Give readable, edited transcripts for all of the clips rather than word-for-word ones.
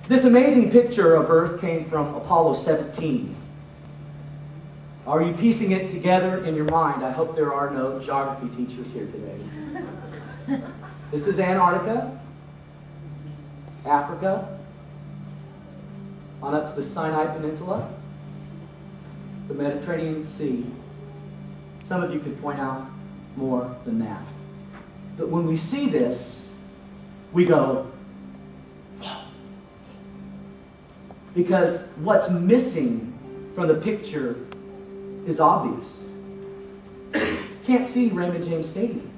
This amazing picture of Earth came from Apollo 17. Are you piecing it together in your mind? I hope there are no geography teachers here today. This is Antarctica, Africa, on up to the Sinai Peninsula, the Mediterranean Sea. Some of you could point out more than that. But when we see this, we go, whoa. Because what's missing from the picture is obvious. Can't see Raymond James Stadium.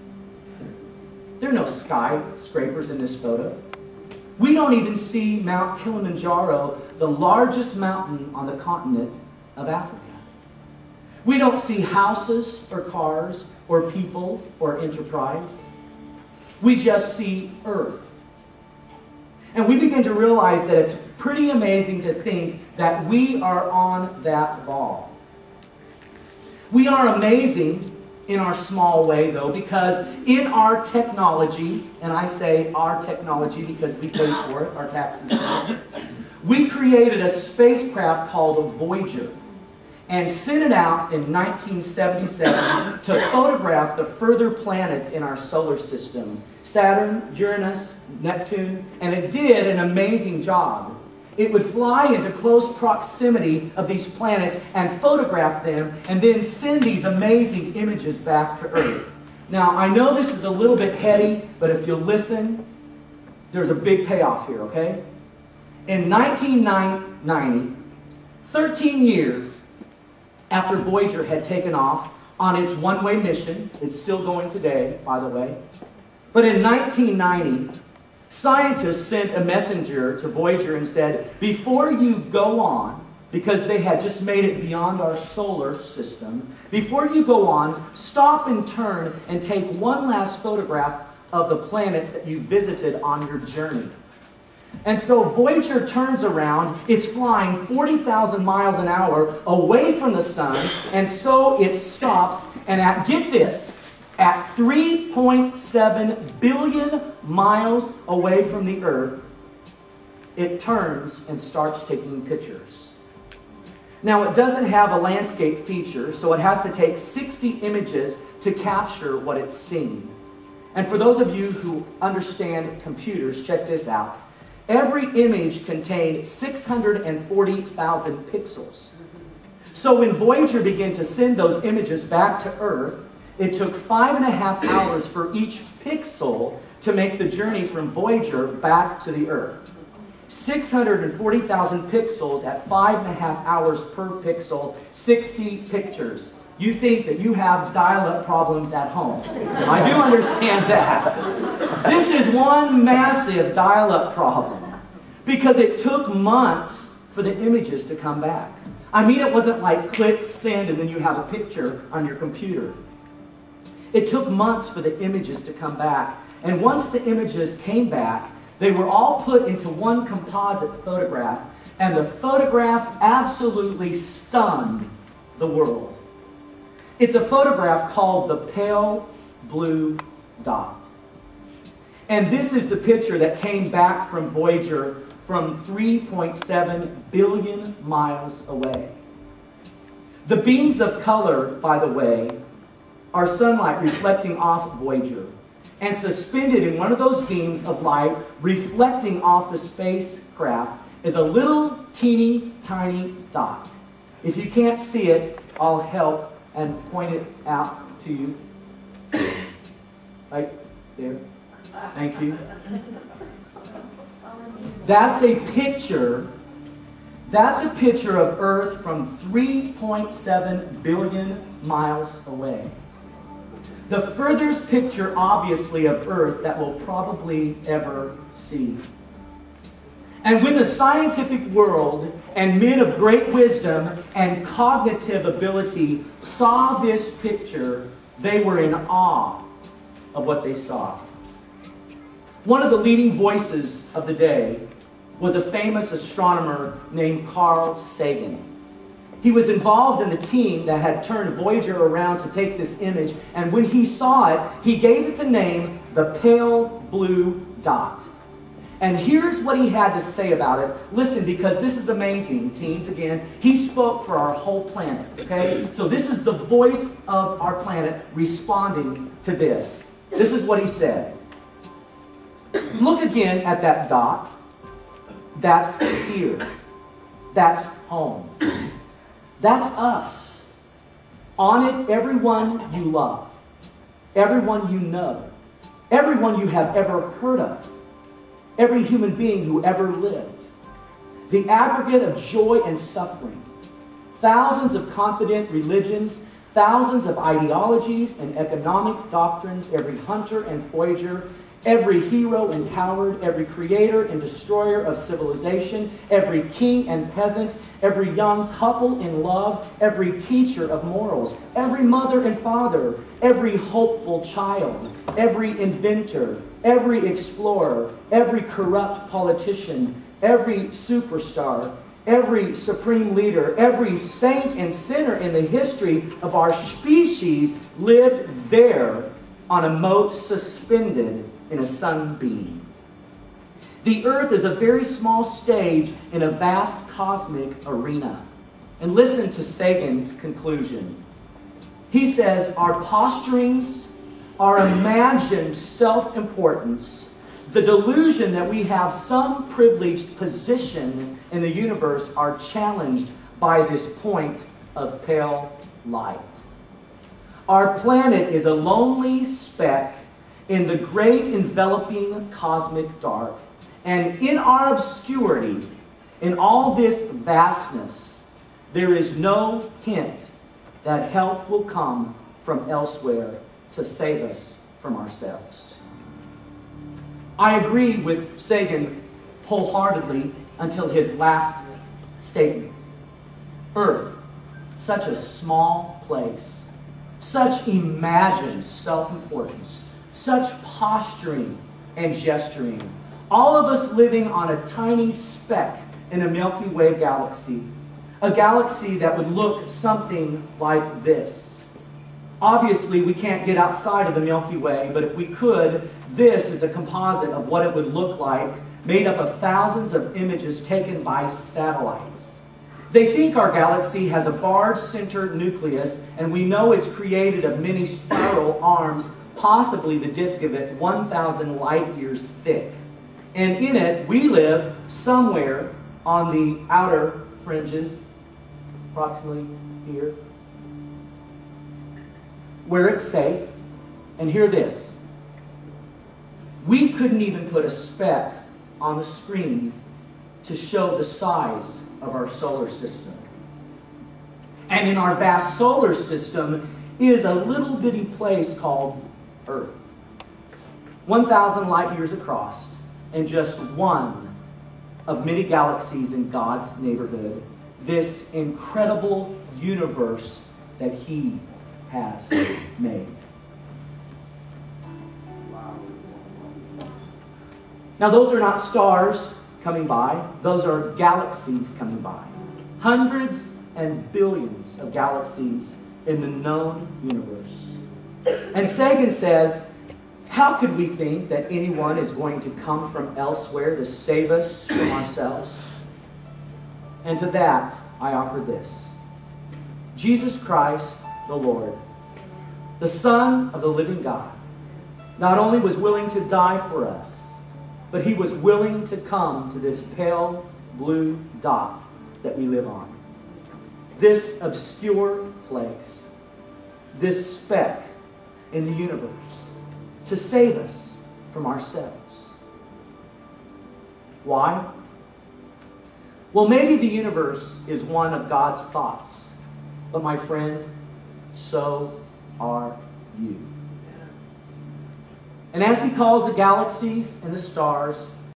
There are no skyscrapers in this photo. We don't even see Mount Kilimanjaro, the largest mountain on the continent of Africa. We don't see houses or cars or people or enterprise. We just see Earth. And we begin to realize that it's pretty amazing to think that we are on that ball. We are amazing in our small way, though, because in our technology, and I say our technology because we paid for it, our taxes, we created a spacecraft called a Voyager and sent it out in 1977 to photograph the further planets in our solar system, Saturn, Uranus, Neptune, and it did an amazing job. It would fly into close proximity of these planets and photograph them and then send these amazing images back to Earth. Now, I know this is a little bit heady, but if you'll listen, there's a big payoff here, okay? In 1990, 13 years after Voyager had taken off on its one-way mission, it's still going today, by the way, but in 1990, scientists sent a messenger to Voyager and said, before you go on, because they had just made it beyond our solar system, before you go on, stop and turn and take one last photograph of the planets that you visited on your journey. And so Voyager turns around, it's flying 40,000 miles an hour away from the sun, and so it stops, and get this, at 3.7 billion miles away from the Earth, it turns and starts taking pictures. Now, it doesn't have a landscape feature, so it has to take 60 images to capture what it's seeing. And for those of you who understand computers, check this out. Every image contained 640,000 pixels. So when Voyager began to send those images back to Earth, it took 5.5 hours for each pixel to make the journey from Voyager back to the Earth. 640,000 pixels at 5.5 hours per pixel, 60 pictures. You think that you have dial-up problems at home. I do understand that. This is one massive dial-up problem because it took months for the images to come back. I mean, it wasn't like click, send, and then you have a picture on your computer. It took months for the images to come back. And once the images came back, they were all put into one composite photograph. And the photograph absolutely stunned the world. It's a photograph called the pale blue dot. And this is the picture that came back from Voyager from 3.7 billion miles away. The beams of color, by the way, are sunlight reflecting off Voyager. And suspended in one of those beams of light reflecting off the spacecraft is a little teeny tiny dot. If you can't see it, I'll help and point it out to you. Right there. Thank you. That's a picture. That's a picture of Earth from 3.7 billion miles away. The furthest picture, obviously, of Earth that we'll probably ever see. And when the scientific world and men of great wisdom and cognitive ability saw this picture, they were in awe of what they saw. One of the leading voices of the day was a famous astronomer named Carl Sagan. He was involved in the team that had turned Voyager around to take this image, and when he saw it, he gave it the name the pale blue dot. And here's what he had to say about it. Listen, because this is amazing, teens, again. He spoke for our whole planet, okay? So this is the voice of our planet responding to this. This is what he said. Look again at that dot. That's here. That's home. That's us. On it, everyone you love. Everyone you know. Everyone you have ever heard of. Every human being who ever lived. The aggregate of joy and suffering. Thousands of confident religions. Thousands of ideologies and economic doctrines. Every hunter and forager. Every hero and coward, every creator and destroyer of civilization, every king and peasant, every young couple in love, every teacher of morals, every mother and father, every hopeful child, every inventor, every explorer, every corrupt politician, every superstar, every supreme leader, every saint and sinner in the history of our species lived there on a moat suspended in a sunbeam. The earth is a very small stage in a vast cosmic arena. And listen to Sagan's conclusion. He says, our posturings, our imagined self-importance, the delusion that we have some privileged position in the universe are challenged by this point of pale light. Our planet is a lonely speck in the great enveloping cosmic dark. And in our obscurity, in all this vastness, there is no hint that help will come from elsewhere to save us from ourselves. I agree with Sagan wholeheartedly until his last statement. Earth, such a small place, such imagined self-importance, such posturing and gesturing. All of us living on a tiny speck in a Milky Way galaxy. A galaxy that would look something like this. Obviously, we can't get outside of the Milky Way, but if we could, this is a composite of what it would look like, made up of thousands of images taken by satellites. They think our galaxy has a barred-centered nucleus, and we know it's created of many spiral arms, possibly the disk of it 1,000 light years thick. And in it, we live somewhere on the outer fringes, approximately here, where it's safe. And hear this. We couldn't even put a speck on the screen to show the size of our solar system. And in our vast solar system is a little bitty place called Earth. 1,000 light years across, and just one of many galaxies in God's neighborhood. This incredible universe that He has made. Now, those are not stars coming by. Those are galaxies coming by. Hundreds and billions of galaxies in the known universe. And Sagan says, how could we think that anyone is going to come from elsewhere to save us from ourselves? And to that, I offer this. Jesus Christ, the Lord, the Son of the living God, not only was willing to die for us, but He was willing to come to this pale blue dot that we live on. This obscure place, this speck in the universe, to save us from ourselves. Why? Well, maybe the universe is one of God's thoughts, but my friend, so are you. And as He calls the galaxies and the stars